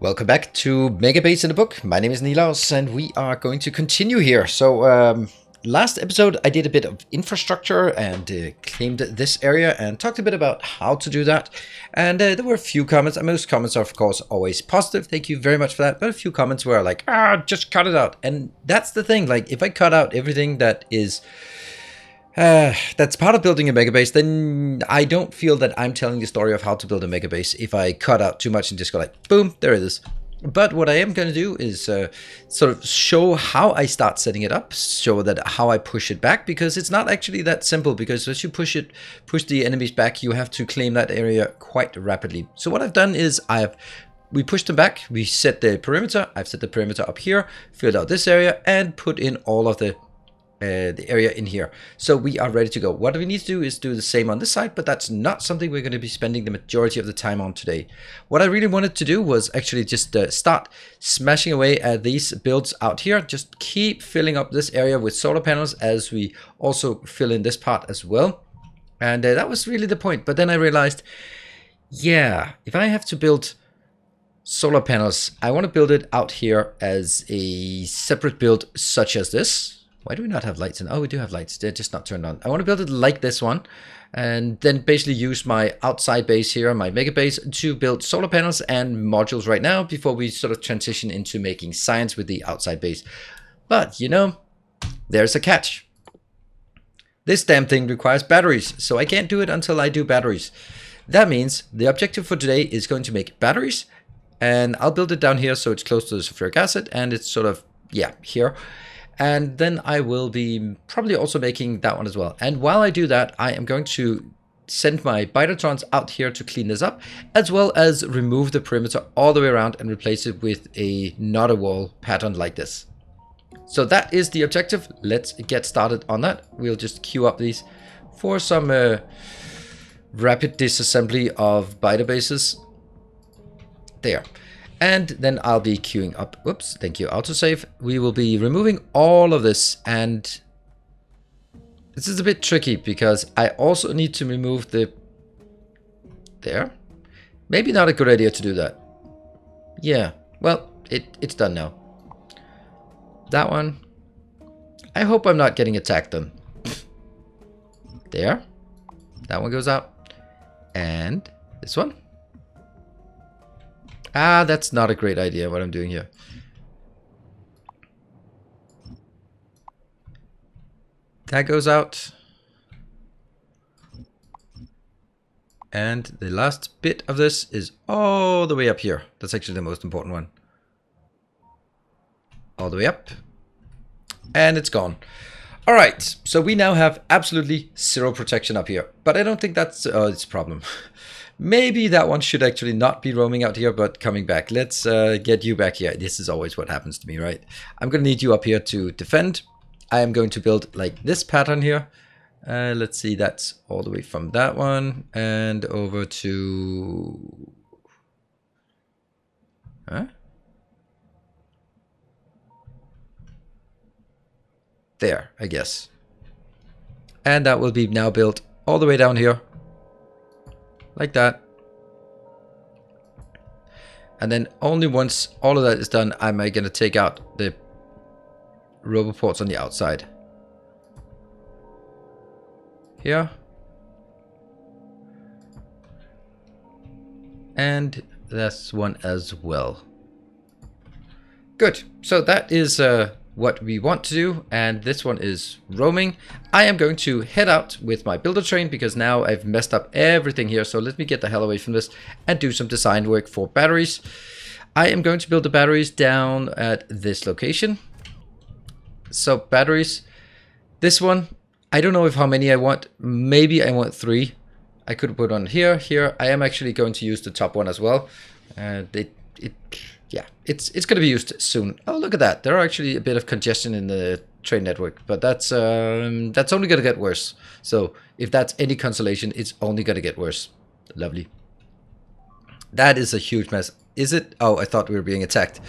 Welcome back to Megabase-In-A-Book. My name is Nilaus and we are going to continue here. So last episode I did a bit of infrastructure and claimed this area and talked a bit about how to do that. And there were a few comments, and most comments are of course always positive. Thank you very much for that. But a few comments were like, just cut it out. And that's the thing, like if I cut out everything that is that's part of building a megabase, then I don't feel that I'm telling the story of how to build a megabase if I cut out too much and just go like, boom, there it is. But what I am going to do is sort of show how I start setting it up, show that how I push it back, because it's not actually that simple, because as you push the enemies back, you have to claim that area quite rapidly. So what I've done is we pushed them back, we set the perimeter, I've set the perimeter up here, filled out this area, and put in all of the area in here. So we are ready to go. What we need to do is do the same on this side, but that's not something we're going to be spending the majority of the time on today. What I really wanted to do was actually just start smashing away at these builds out here. Just keep filling up this area with solar panels as we also fill in this part as well. And that was really the point. But then I realized, yeah, if I have to build solar panels, I want to build it out here as a separate build such as this. Why do we not have lights in? Oh, we do have lights. They're just not turned on. I want to build it like this one, and then basically use my outside base here, my mega base, to build solar panels and modules right now before we sort of transition into making science with the outside base. But, you know, there's a catch. This damn thing requires batteries, so I can't do it until I do batteries. That means the objective for today is going to make batteries, and I'll build it down here so it's close to the sulfuric acid, and it's sort of, yeah, here. And then I will be probably also making that one as well. And while I do that, I am going to send my spidertrons out here to clean this up, as well as remove the perimeter all the way around and replace it with not a wall pattern like this. So that is the objective. Let's get started on that. We'll just queue up these for some rapid disassembly of spider bases. There. And then I'll be queuing up, whoops, thank you, autosave. We will be removing all of this, and this is a bit tricky because I also need to remove there. Maybe not a good idea to do that. Yeah, well, it's done now. That one, I hope I'm not getting attacked then. There, that one goes out. And this one. That's not a great idea what I'm doing here. That goes out. And the last bit of this is all the way up here. That's actually the most important one. All the way up. And it's gone. All right, so we now have absolutely zero protection up here. But I don't think that's it's a problem. Maybe that one should actually not be roaming out here, but coming back. Let's get you back here. This is always what happens to me, right? I'm going to need you up here to defend. I am going to build like this pattern here. Let's see, that's all the way from that one and over to... Huh? There, I guess. And that will be now built all the way down here. Like that. And then only once all of that is done, am I going to take out the roboports on the outside. Here. And that's one as well. Good. So that is what we want to do, and this one is roaming. I am going to head out with my builder train because now I've messed up everything here, so let me get the hell away from this and do some design work for batteries. I am going to build the batteries down at this location. So batteries, this one, I don't know if how many I want. Maybe I want 3. I could put on here. I am actually going to use the top one as well. Yeah, it's going to be used soon. Oh, look at that. There are actually a bit of congestion in the train network, but that's only going to get worse. So if that's any consolation, it's only going to get worse. Lovely. That is a huge mess. Is it? Oh, I thought we were being attacked.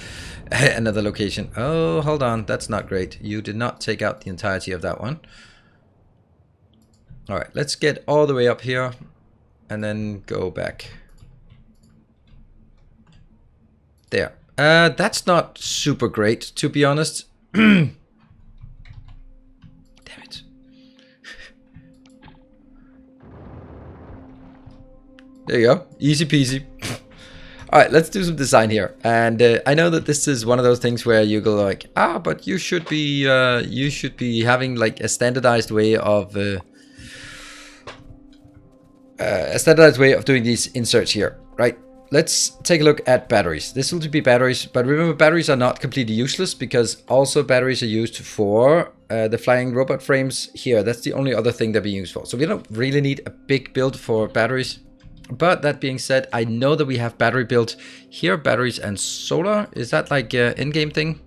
Another location. Oh, hold on. That's not great. You did not take out the entirety of that one. All right, let's get all the way up here and then go back. There. That's not super great, to be honest. Damn it. There you go. Easy peasy. All right, let's do some design here. And I know that this is one of those things where you go like, but you should be having like a standardized way of doing these inserts here, right? Let's take a look at batteries. This will be batteries, but remember, batteries are not completely useless because also batteries are used for the flying robot frames here. That's the only other thing they're being used for. So we don't really need a big build for batteries. But that being said, I know that we have battery built here, batteries and solar. Is that like an in-game thing?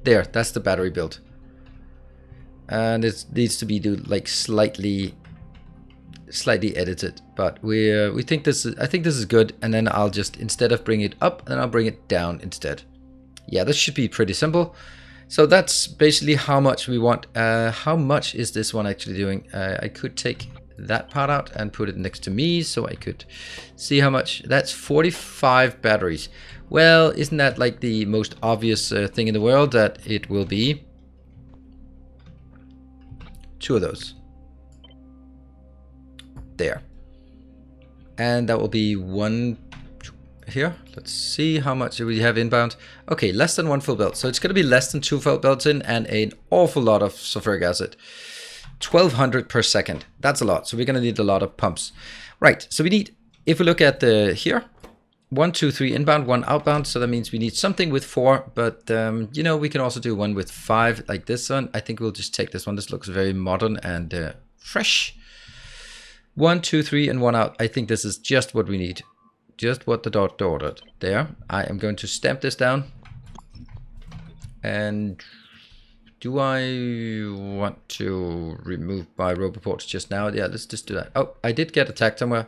There, that's the battery build. And it needs to be like slightly edited, but we think this is, I think this is good. And then I'll just, instead of bring it up, then I'll bring it down instead. Yeah, this should be pretty simple. So that's basically how much we want. How much is this one actually doing? I could take that part out and put it next to me so I could see how much. That's 45 batteries. Well, isn't that like the most obvious thing in the world that it will be? 2 of those. There. And that will be 1 here. Let's see how much we have inbound. Okay, less than 1 full belt. So it's going to be less than 2 full belts in and an awful lot of sulfuric acid. 1200 per second. That's a lot. So we're going to need a lot of pumps. Right. So we need, if we look at the here, 1, 2, 3 inbound, 1 outbound. So that means we need something with 4. But, you know, we can also do one with 5 like this one. I think we'll just take this one. This looks very modern and fresh. 1, 2, 3 and 1 out. I think this is just what we need. Just what the doctor ordered. There. I am going to stamp this down. And do I want to remove my roboports just now? Yeah, let's just do that. Oh, I did get attacked somewhere.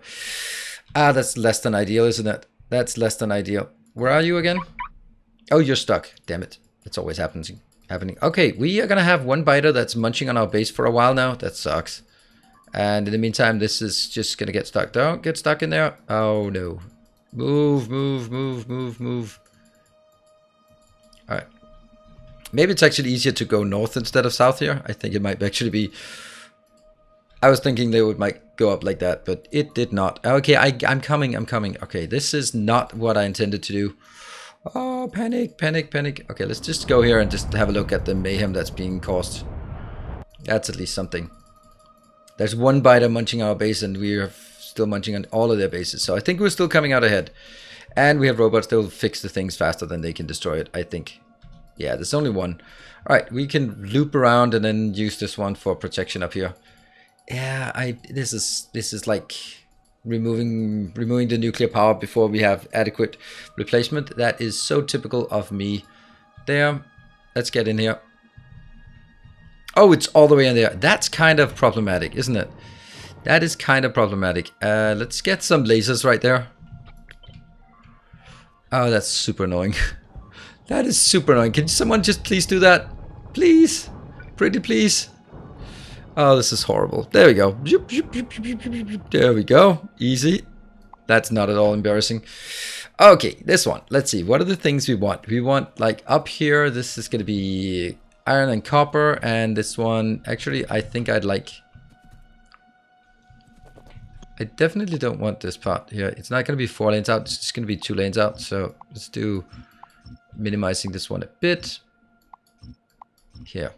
That's less than ideal, isn't it? That's less than ideal. Where are you again? Oh, you're stuck. Damn it. It's always happening. Okay, we are going to have one biter that's munching on our base for a while now. That sucks. And in the meantime, this is just going to get stuck. Don't get stuck in there. Oh, no. Move, move, move, move, move. All right. Maybe it's actually easier to go north instead of south here. I think it might actually be. I was thinking they might go up like that, but it did not. Okay, I'm coming. Okay, this is not what I intended to do. Oh, panic, panic, panic. Okay, let's just go here and just have a look at the mayhem that's being caused. That's at least something. There's one biter munching our base, and we are still munching on all of their bases. So I think we're still coming out ahead. And we have robots that will fix the things faster than they can destroy it, I think. Yeah, there's only one. All right, we can loop around and then use this one for protection up here. Yeah, this is like removing the nuclear power before we have adequate replacement. That is so typical of me. There, let's get in here. Oh, it's all the way in there. That's kind of problematic, isn't it? That is kind of problematic. Let's get some lasers right there. Oh, that's super annoying. That is super annoying. Can someone just please do that? Please? Pretty please? Oh, this is horrible. There we go. There we go. Easy. That's not at all embarrassing. Okay, this one. Let's see. What are the things we want? We want, like, up here, this is going to be iron and copper. And this one, actually, I think I'd like... I definitely don't want this part here. It's not going to be 4 lanes out. It's just going to be 2 lanes out. So let's do minimizing this one a bit. Here.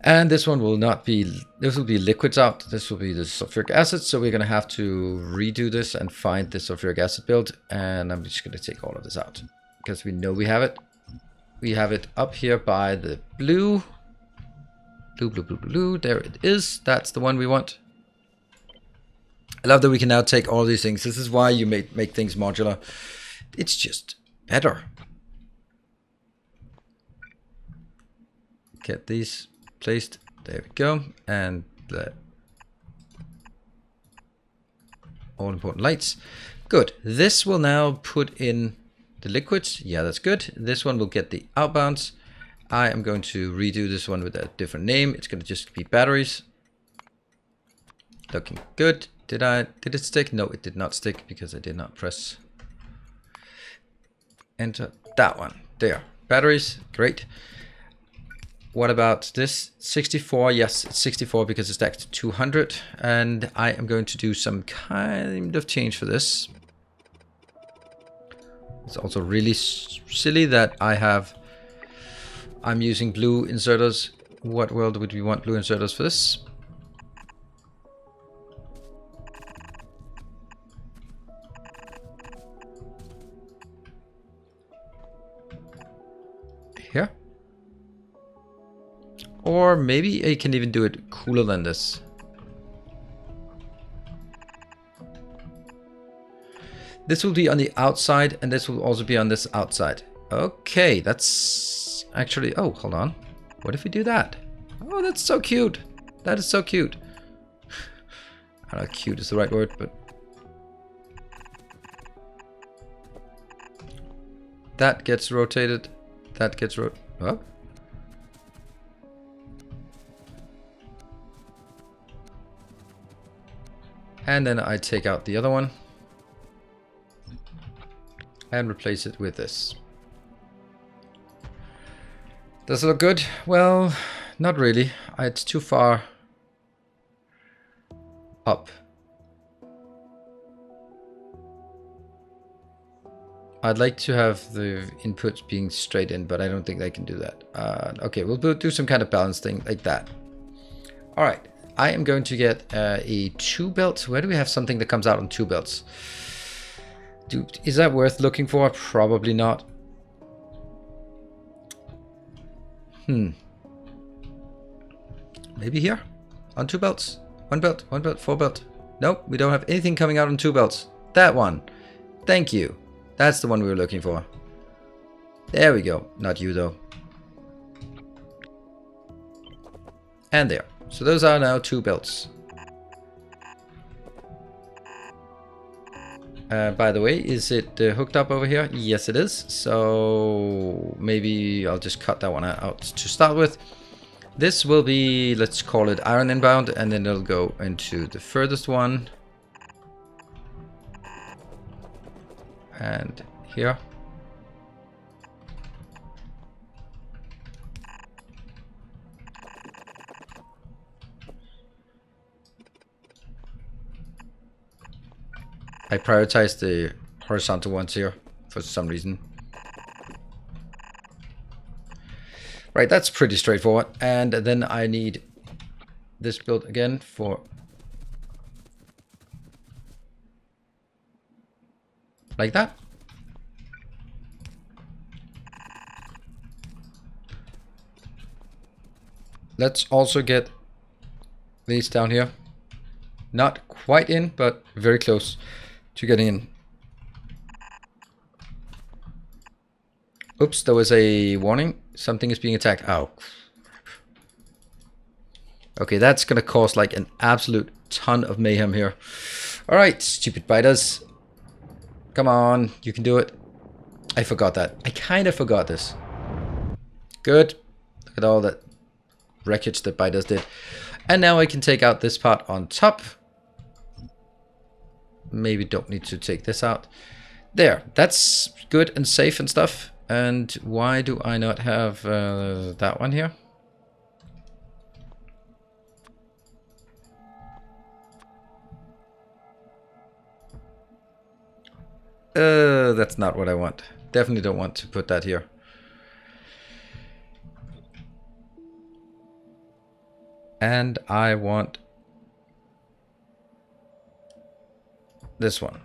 And this one will not be, this will be liquids out. This will be the sulfuric acid. So we're going to have to redo this and find the sulfuric acid build. And I'm just going to take all of this out because we know we have it. We have it up here by the blue. Blue, blue, blue, blue. There it is. That's the one we want. I love that we can now take all these things. This is why you make things modular. It's just better. Get these placed. There we go. And the all important lights. Good. This will now put in the liquids. Yeah, that's good. This one will get the outbounds. I am going to redo this one with a different name. It's going to just be batteries. Looking good. Did it stick? No, it did not stick because I did not press enter. That one. There. Batteries. Great. What about this? 64. Yes, it's 64 because it's stacked to 200. And I am going to do some kind of change for this. It's also really silly that I'm using blue inserters. What world would we want blue inserters for this? Here. Or maybe I can even do it cooler than this. This will be on the outside, and this will also be on this outside. Okay, that's actually... Oh, hold on. What if we do that? Oh, that's so cute. That is so cute. I don't know if cute is the right word, but... That gets rotated. That gets up. And then I take out the other one. And replace it with this. Does it look good? Well, not really. It's too far up. I'd like to have the inputs being straight in, but I don't think I can do that. Okay, we'll do some kind of balance thing like that. All right, I am going to get a 2 belt. Where do we have something that comes out on 2 belts? Is that worth looking for? Probably not. Maybe here? On 2 belts? 1 belt, 1 belt, 4 belt. Nope, we don't have anything coming out on 2 belts. That one. Thank you. That's the one we were looking for. There we go. Not you though. And there. So those are now 2 belts. By the way, is it hooked up over here? Yes, it is. So maybe I'll just cut that one out to start with. This will be, let's call it iron inbound, and then it'll go into the furthest one. And here. I prioritize the horizontal ones here for some reason. Right, that's pretty straightforward. And then I need this build again for like that. Let's also get these down here. Not quite in, but very close to getting in. Oops, there was a warning. Something is being attacked. Oh. Okay, that's gonna cause like an absolute ton of mayhem here. Alright, stupid biters. Come on, you can do it. I forgot that. I kind of forgot this. Good. Look at all that wreckage that biters did. And now I can take out this part on top. Maybe don't need to take this out. There, that's good and safe and stuff. And why do I not have that one here? That's not what I want. Definitely don't want to put that here. And I want this one.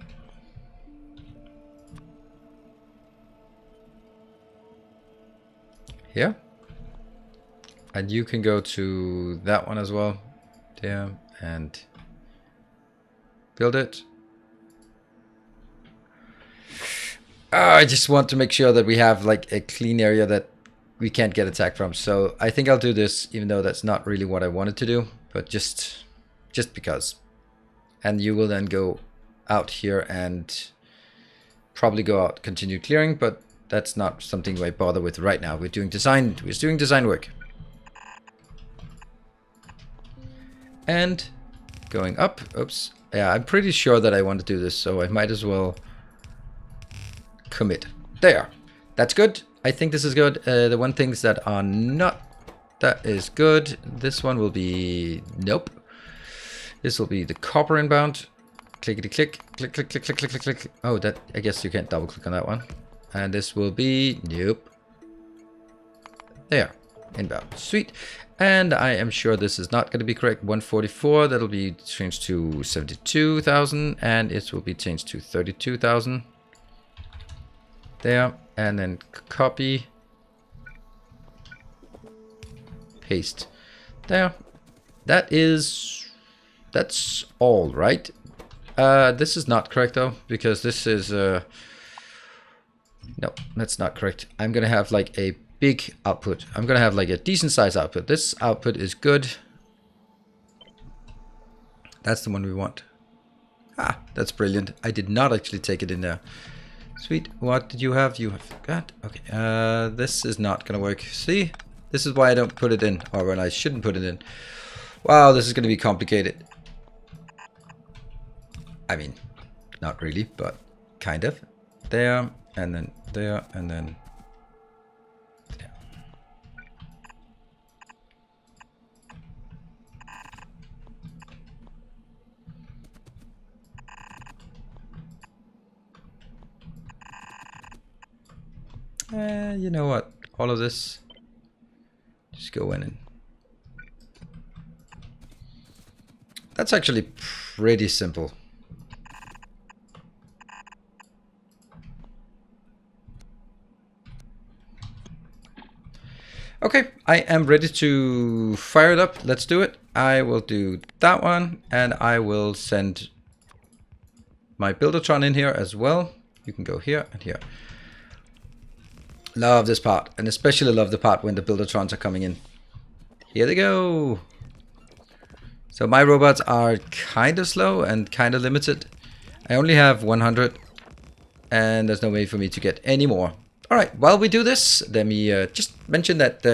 Here. And you can go to that one as well. There. And build it. I just want to make sure that we have like a clean area that we can't get attacked from. So I think I'll do this, even though that's not really what I wanted to do, but just because. And you will then go out here and probably go out, continue clearing, but that's not something I bother with right now. We're doing design work. And going up, oops, Yeah, I'm pretty sure that I want to do this, so I might as well commit. There. That's good. I think this is good. The one things that are not, that is good. This one will be, nope. This will be the copper inbound. Clickety click, click, click, click, click, click, click, click. Oh, that, I guess you can't double click on that one. And this will be, nope. There, inbound, sweet. And I am sure this is not going to be correct. 144, that'll be changed to 72,000, and it will be changed to 32,000. There, and then copy, paste. There, that's all right. This is not correct though, because this is no, that's not correct. I'm gonna have like a big output. I'm gonna have like a decent size output. This output is good. That's the one we want. Ah, that's brilliant. I did not actually take it in there. Sweet. What did you have? You have got. Okay. This is not gonna work. See, this is why I don't put it in, or when I shouldn't put it in. Wow, this is gonna be complicated. I mean, not really, but kind of. There, and then there, and then there. You know what? All of this, just go in and... That's actually pretty simple. Okay, I am ready to fire it up. Let's do it. I will do that one, and I will send my Buildertron in here as well. You can go here and here. Love this part, and especially love the part when the Buildertrons are coming in. Here they go. So my robots are kind of slow and kind of limited. I only have 100, and there's no way for me to get any more. Alright, while we do this, let me just mention that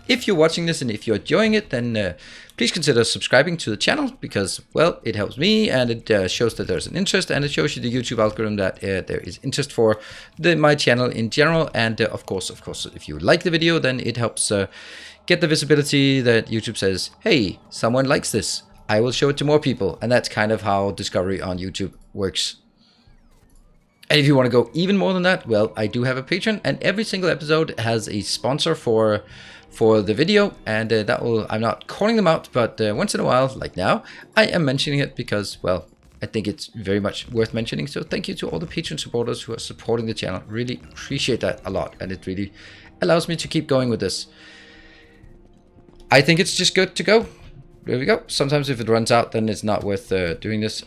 if you're watching this and if you're enjoying it, then please consider subscribing to the channel, because, well, it helps me and it shows that there's an interest, and it shows you the YouTube algorithm that there is interest for my channel in general. And of course, if you like the video, then it helps get the visibility that YouTube says, hey, someone likes this. I will show it to more people. And that's kind of how discovery on YouTube works. And if you want to go even more than that, well, I do have a Patreon, and every single episode has a sponsor for the video, and that will, I'm not calling them out, but once in a while, like now, I am mentioning it because, well, I think it's very much worth mentioning. So thank you to all the Patreon supporters who are supporting the channel. Really appreciate that a lot, and it really allows me to keep going with this. I think it's just good to go. There we go. Sometimes if it runs out, then it's not worth doing this.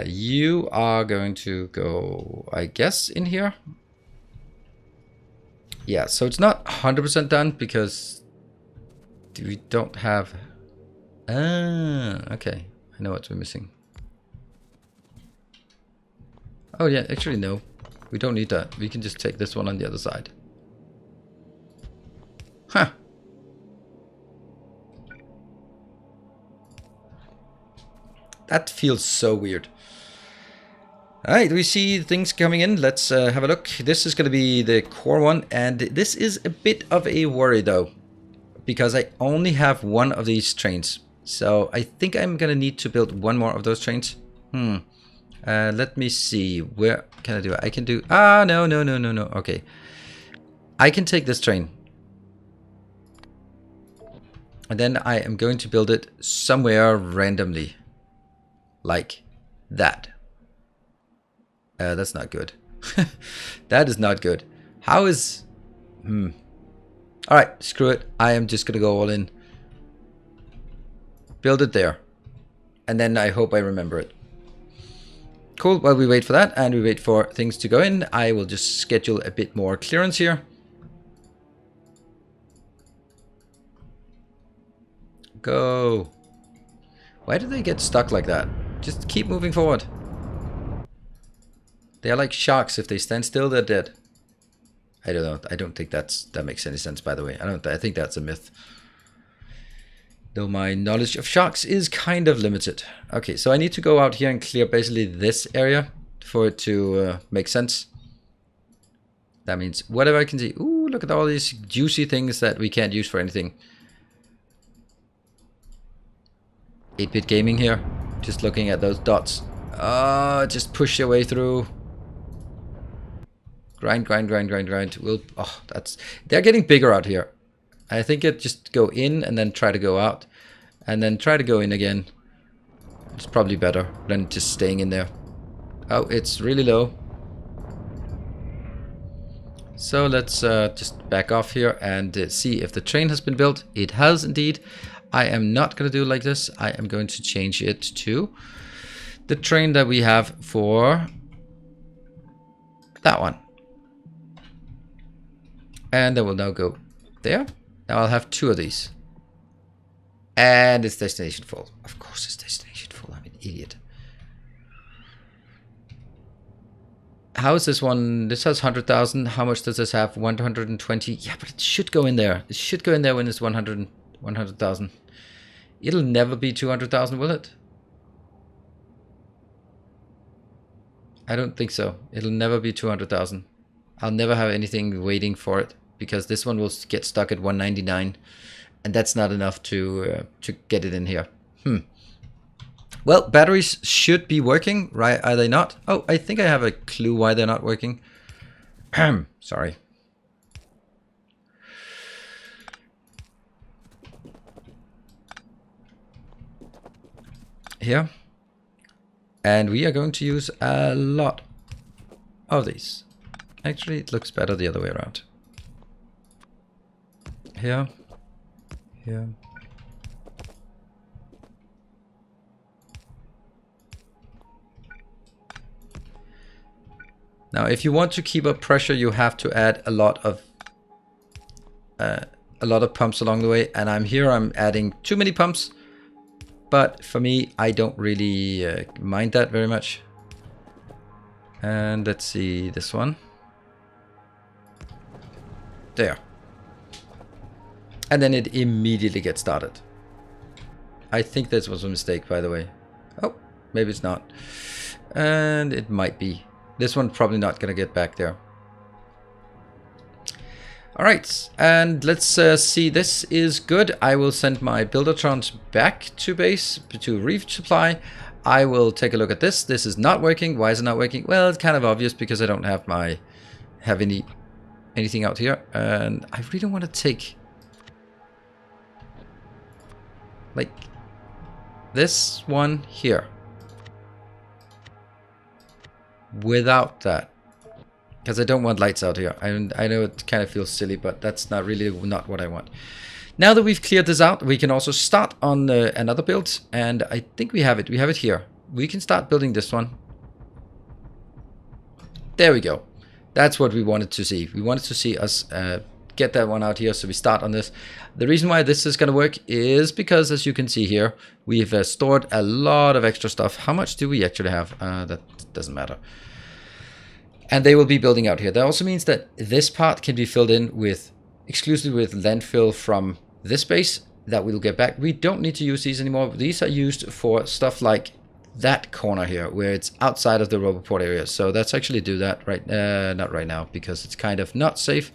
You are going to go, I guess, in here. Yeah, so it's not 100% done because we don't have... Ah, okay. I know what we're missing. Oh yeah, actually no. We don't need that. We can just take this one on the other side. Huh. That feels so weird. Alright, we see things coming in. Let's have a look. This is going to be the core one, and this is a bit of a worry though, because I only have one of these trains. So I think I'm going to need to build one more of those trains. Let me see. Where can I do it? I can do... Ah, no. Okay. I can take this train. And then I am going to build it somewhere randomly. Like that. That's not good. That is not good. How is... Alright, screw it. I am just gonna go all in. Build it there. And then I hope I remember it. Cool, while we wait for that and we wait for things to go in, I will just schedule a bit more clearance here. Go. Why do they get stuck like that? Just keep moving forward. They are like sharks. If they stand still, they're dead. I don't know. I don't think that makes any sense, by the way. I think that's a myth. though my knowledge of sharks is kind of limited. Okay, so I need to go out here and clear basically this area for it to make sense. That means whatever I can see. Ooh, look at all these juicy things that we can't use for anything. 8-bit gaming here. Just looking at those dots. Just push your way through. Grind, grind, grind, grind, grind. They're getting bigger out here. I think it just go in and then try to go out. And then try to go in again. It's probably better than just staying in there. Oh, it's really low. So let's just back off here and see if the train has been built. It has indeed. I am not going to do it like this. I am going to change it to the train that we have for that one. And that will now go there. Now I'll have 2 of these. And it's destination full. Of course it's destination full. I'm an idiot. How is this one? This has 100,000. How much does this have? 120. Yeah, but it should go in there. It should go in there when it's 100,000. It'll never be 200,000, will it? I don't think so. It'll never be 200,000. I'll never have anything waiting for it because this one will get stuck at 199, and that's not enough to get it in here. Well, batteries should be working, right? Are they not? Oh, I think I have a clue why they're not working. Sorry. Here. And we are going to use a lot of these. Actually, it looks better the other way around. Here. Here. Now, if you want to keep up pressure, you have to add a lot of pumps along the way. And I'm adding too many pumps. But for me, I don't really mind that very much. And let's see this one. There. And then it immediately gets started. I think this was a mistake, by the way. Oh, maybe it's not. And it might be. This one's probably not going to get back there. All right, and let's see. This is good. I will send my buildertrons back to base to resupply. I will take a look at this. This is not working. Why is it not working? Well, it's kind of obvious because I don't have anything out here, and I really want to take like this one here without that. Because I don't want lights out here. I know it kind of feels silly, but that's not what I want. Now that we've cleared this out, we can also start on another build. And I think we have it. We have it here. We can start building this one. There we go. That's what we wanted to see. We wanted to see us get that one out here. So we start on this. The reason why this is going to work is because, as you can see here, we've stored a lot of extra stuff. How much do we actually have? That doesn't matter. And they will be building out here. That also means that this part can be filled in with exclusively with landfill from this base that we'll get back. We don't need to use these anymore. These are used for stuff like that corner here, where it's outside of the Roboport area. So let's actually do that not right now, because it's kind of not safe.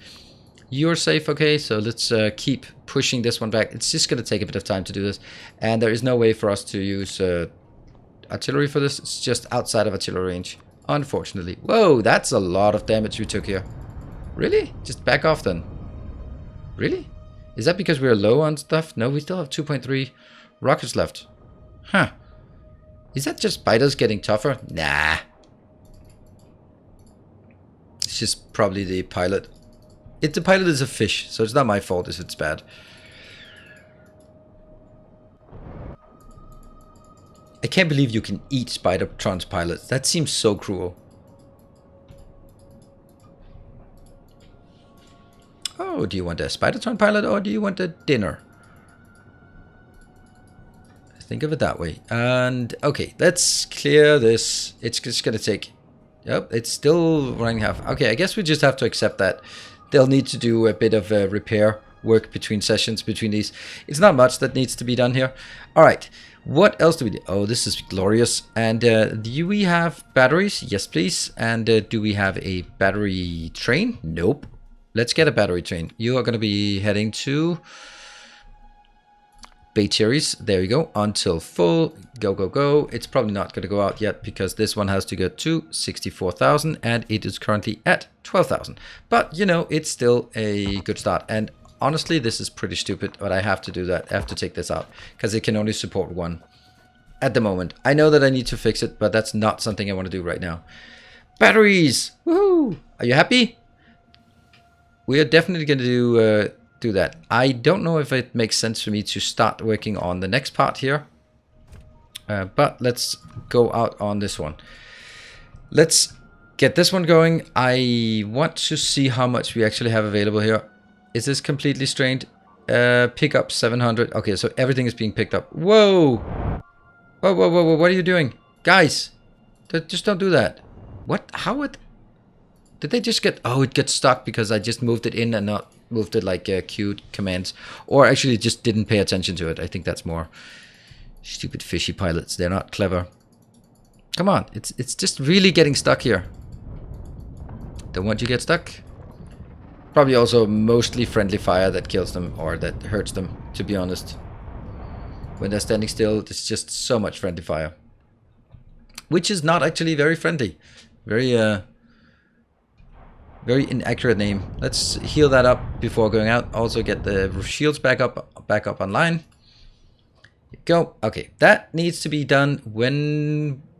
You're safe, okay? So let's keep pushing this one back. It's just going to take a bit of time to do this. And there is no way for us to use artillery for this. It's just outside of artillery range. Unfortunately. Whoa, that's a lot of damage we took here. Really? Just back off then. Really? Is that because we're low on stuff? No, we still have 2.3 rockets left. Huh. Is that just spiders getting tougher? Nah. It's just probably the pilot. The pilot is a fish, so it's not my fault if it's bad. I can't believe you can eat spidertrons pilots. That seems so cruel. Oh, do you want a spidertron pilot or do you want a dinner? Think of it that way. And okay, let's clear this. It's just gonna take. Yep, it's still running half. Okay, I guess we just have to accept that they'll need to do a bit of repair work between sessions between these. It's not much that needs to be done here. All right, what else do we do? Oh, this is glorious. And do we have batteries? Yes, please. And do we have a battery train? Nope. Let's get a battery train. You are going to be heading to Beatrix. There you go. Until full. Go, go, go. It's probably not going to go out yet because this one has to go to 64,000 and it is currently at 12,000. But, you know, it's still a good start. And honestly, this is pretty stupid, but I have to do that. I have to take this out because it can only support one at the moment. I know that I need to fix it, but that's not something I want to do right now. Batteries! Woohoo! Are you happy? We are definitely going to do that. I don't know if it makes sense for me to start working on the next part here. But let's go out on this one. Let's get this one going. I want to see how much we actually have available here. Is this completely strained? Pick up 700. Okay, so everything is being picked up. Whoa! Whoa, whoa, whoa, whoa. What are you doing? Guys, just don't do that. What? How would... Did they just get... Oh, it gets stuck because I just moved it in and not moved it like queued commands. Or actually just didn't pay attention to it. I think that's more stupid fishy pilots. They're not clever. Come on. It's just really getting stuck here. Don't want you to get stuck. Probably also mostly friendly fire that kills them or that hurts them, to be honest. When they're standing still, it's just so much friendly fire. Which is not actually very friendly. Very inaccurate name. Let's heal that up before going out. Also get the shields back up online. Go. Okay, that needs to be done.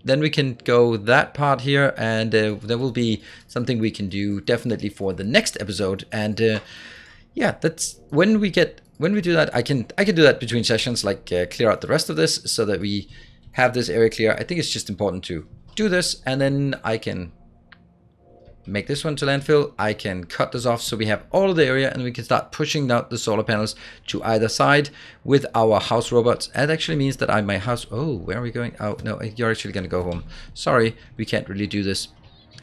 Then we can go that part here, and there will be something we can do definitely for the next episode. And yeah, that's when we do that. I can do that between sessions, like clear out the rest of this so that we have this area clear. I think it's just important to do this, and then I can make this one to landfill. I can cut this off so we have all of the area, and we can start pushing out the solar panels to either side with our house robots. That actually means that my house... Oh, where are we going? Oh, no, you're actually going to go home. Sorry, we can't really do this.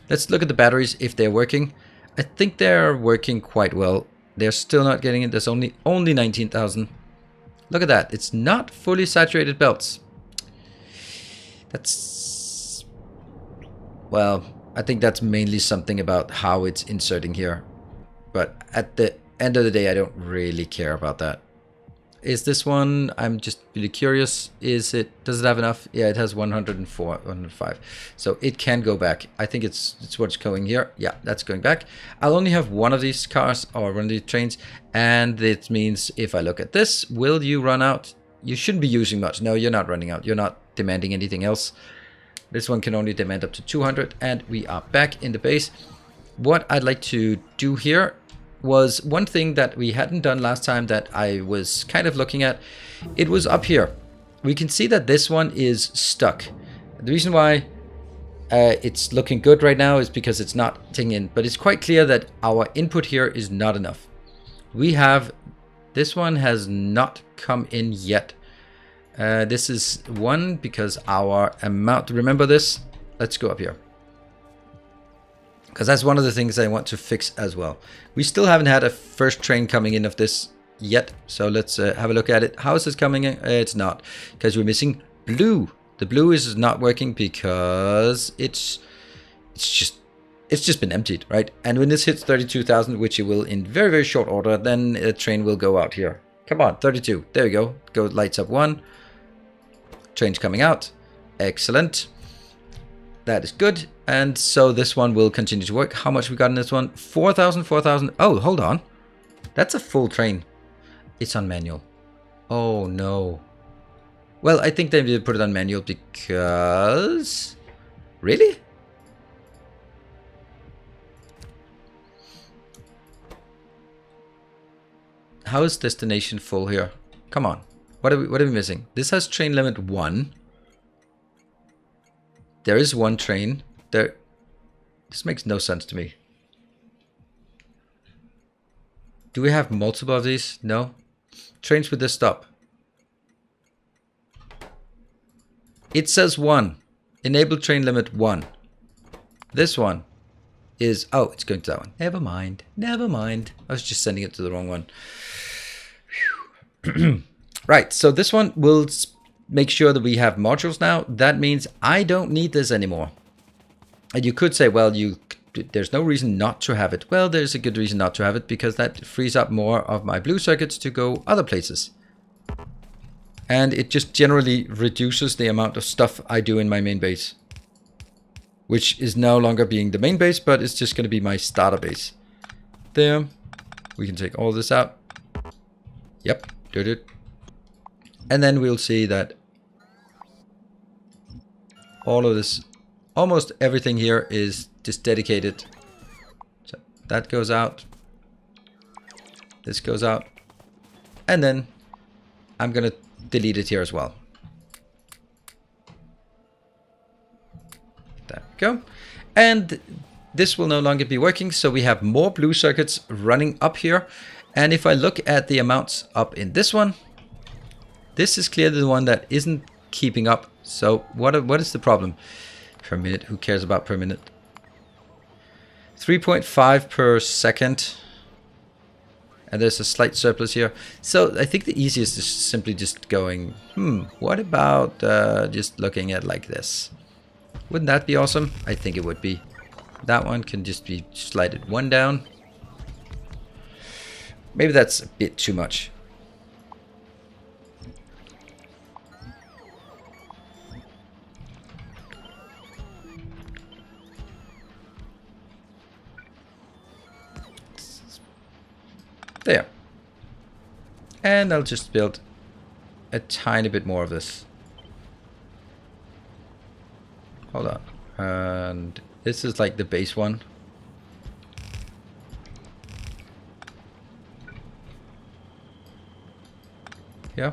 Let's look at the batteries, if they're working. I think they're working quite well. They're still not getting it. There's only 19,000. Look at that. It's not fully saturated belts. That's... Well... I think that's mainly something about how it's inserting here. But at the end of the day, I don't really care about that. Is this one, I'm just really curious, does it have enough? Yeah, it has 104, 105. So it can go back. I think it's what's going here. Yeah, that's going back. I'll only have one of these cars or one of these trains. And it means if I look at this, will you run out? You shouldn't be using much. No, you're not running out. You're not demanding anything else. This one can only demand up to 200, and we are back in the base. What I'd like to do here was one thing that we hadn't done last time that I was kind of looking at. It was up here. We can see that this one is stuck. The reason why it's looking good right now is because it's not taking in, but it's quite clear that our input here is not enough. This one has not come in yet. This is one because our amount, remember this? Let's go up here. Because that's one of the things I want to fix as well. We still haven't had a first train coming in of this yet. So let's have a look at it. How is this coming in? It's not. Because we're missing blue. The blue is not working because it's just been emptied, right? And when this hits 32,000, which it will in very, very short order, then a train will go out here. Come on, 32. There we go. Go lights up one. Train's coming out. Excellent. That is good. And so this one will continue to work. How much we got in this one? 4,000, 4,000. Oh, hold on. That's a full train. It's on manual. Oh, no. Well, I think they did put it on manual because... Really? How is destination full here? Come on. What are we missing? This has train limit 1. There is one train. This makes no sense to me. Do we have multiple of these? No. Trains with this stop. It says 1. Enable train limit 1. This one is... Oh, it's going to that one. Never mind. Never mind. I was just sending it to the wrong one. Right, so this one will make sure that we have modules now. That means I don't need this anymore. And you could say, well, there's no reason not to have it. Well, there's a good reason not to have it, because that frees up more of my blue circuits to go other places. And it just generally reduces the amount of stuff I do in my main base, which is no longer being the main base, but it's just going to be my starter base. There, we can take all this out. Yep, did it. And then we'll see that all of this, almost everything here is just dedicated. So that goes out. This goes out. And then I'm going to delete it here as well. There we go. And this will no longer be working. So we have more blue circuits running up here. And if I look at the amounts up in this one, this is clearly the one that isn't keeping up. So what is the problem? Per minute, who cares about per minute? 3.5 per second. And there's a slight surplus here. So I think the easiest is simply just going, what about just looking at like this? Wouldn't that be awesome? I think it would be. That one can just be slided one down. Maybe that's a bit too much. There. And I'll just build a tiny bit more of this. Hold on. And this is like the base one. Yeah.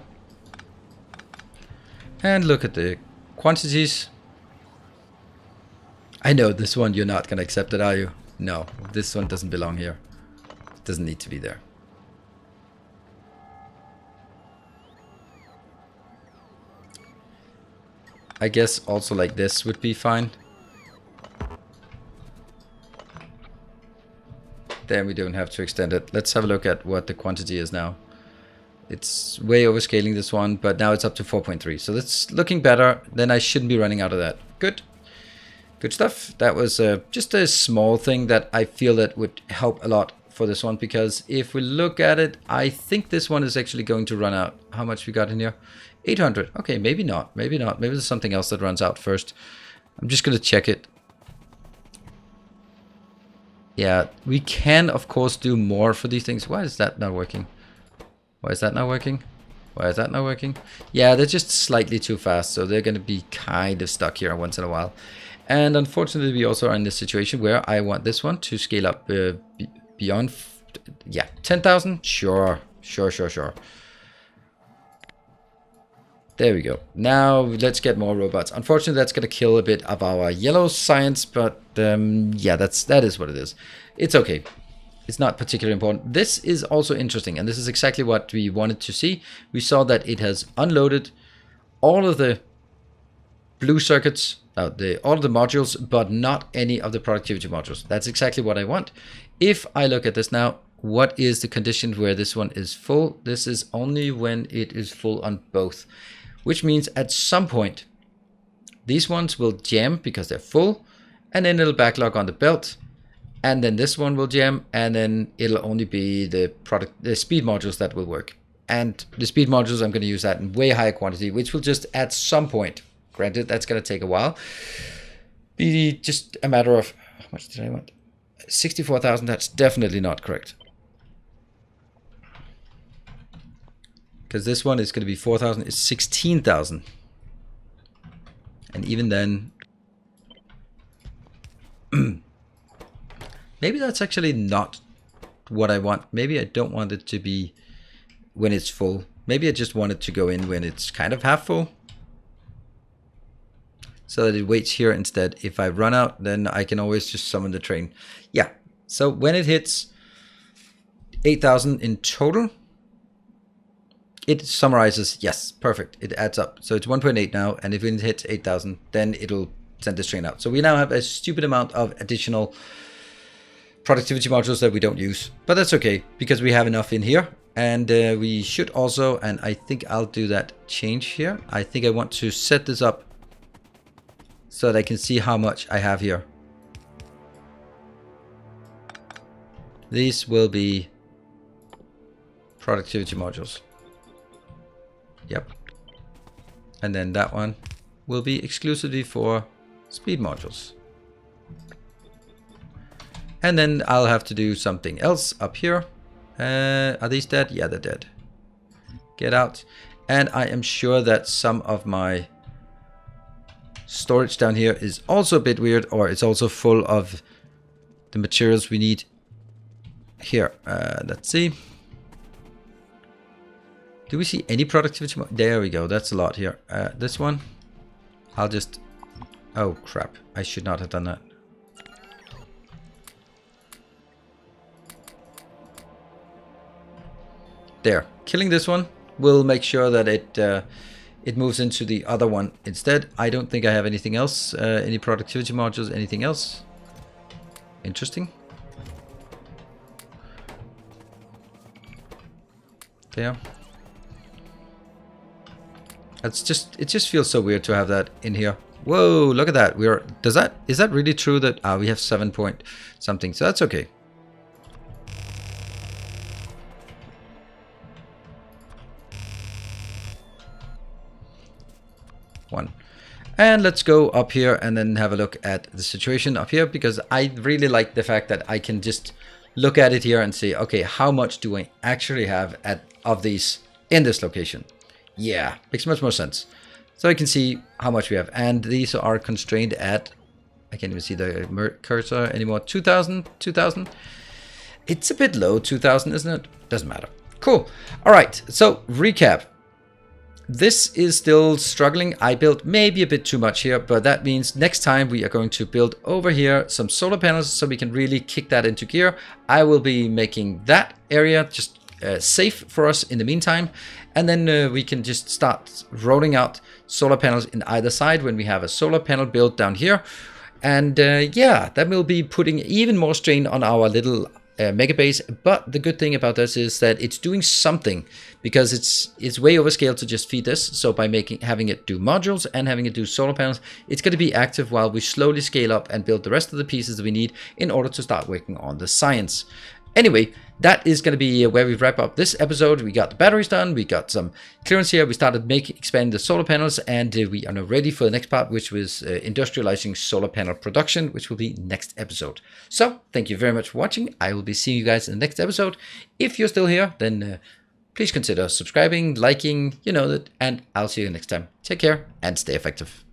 And look at the quantities. I know this one you're not going to accept it, are you? No, this one doesn't belong here. It doesn't need to be there. I guess also like this would be fine. Then we don't have to extend it. Let's have a look at what the quantity is now. It's way overscaling this one, but now it's up to 4.3. So that's looking better. Then I shouldn't be running out of that. Good. Good stuff. That was just a small thing that I feel that would help a lot for this one, because if we look at it, I think this one is actually going to run out. How much we got in here? 800. Okay, maybe not. Maybe not. Maybe there's something else that runs out first. I'm just going to check it. Yeah, we can, of course, do more for these things. Why is that not working? Why is that not working? Why is that not working? Yeah, they're just slightly too fast, so they're going to be kind of stuck here once in a while. And unfortunately, we also are in this situation where I want this one to scale up beyond, 10,000. Sure. There we go. Now let's get more robots. Unfortunately, that's going to kill a bit of our yellow science, but yeah, that is what it is. It's okay. It's not particularly important. This is also interesting, and this is exactly what we wanted to see. We saw that it has unloaded all of the blue circuits, all of the modules, but not any of the productivity modules. That's exactly what I want. If I look at this now, what is the condition where this one is full? This is only when it is full on both, which means at some point these ones will jam because they're full, and then it'll backlog on the belt, and then this one will jam, and then it'll only be the speed modules that will work. And the speed modules, I'm going to use that in way higher quantity, which will just at some point, granted that's going to take a while, be just a matter of, how much did I want? 64,000. That's definitely not correct. Because this one is going to be 4,000. It's 16,000. And even then, maybe that's actually not what I want. Maybe I don't want it to be when it's full. Maybe I just want it to go in when it's kind of half full, so that it waits here instead. If I run out, then I can always just summon the train. Yeah, so when it hits 8,000 in total, it summarizes, yes, perfect. It adds up. So it's 1.8 now, and if it hits 8,000, then it'll send this train out. So we now have a stupid amount of additional productivity modules that we don't use. But that's okay, because we have enough in here. And we should also, and I think I'll do that change here. I think I want to set this up so that I can see how much I have here. These will be productivity modules. Yep. And then that one will be exclusively for speed modules. And then I'll have to do something else up here. Are these dead? Yeah, they're dead. Get out. And I am sure that some of my storage down here is also a bit weird, or it's also full of the materials we need here. Let's see. Do we see any productivity? There we go. That's a lot here. This one, I'll just... Oh, crap. I should not have done that. There. Killing this one will make sure that it moves into the other one instead. I don't think I have anything else. Any productivity modules, anything else? Interesting. There. It just feels so weird to have that in here. Whoa, look at that. Is that really true that we have 7 point something, so that's okay. One. And let's go up here and then have a look at the situation up here, because I really like the fact that I can just look at it here and say, okay, how much do I actually have of these in this location? Yeah, makes much more sense. So I can see how much we have. And these are constrained at, I can't even see the cursor anymore, 2000, 2000. It's a bit low, 2000, isn't it? Doesn't matter. Cool. All right, so recap. This is still struggling. I built maybe a bit too much here, but that means next time we are going to build over here some solar panels so we can really kick that into gear. I will be making that area just safe for us in the meantime, and then we can just start rolling out solar panels in either side when we have a solar panel built down here. And yeah, that will be putting even more strain on our little Megabase. But the good thing about this is that it's doing something, because it's way overscaled to just feed this. So by having it do modules and having it do solar panels, it's going to be active while we slowly scale up and build the rest of the pieces that we need in order to start working on the science. Anyway, that is going to be where we wrap up this episode. We got the batteries done, we got some clearance here, we started expanding the solar panels, and we are now ready for the next part, which was industrializing solar panel production, which will be next episode. So thank you very much for watching. I will be seeing you guys in the next episode. If you're still here, then please consider subscribing, liking, you know that, and I'll see you next time. Take care and stay effective.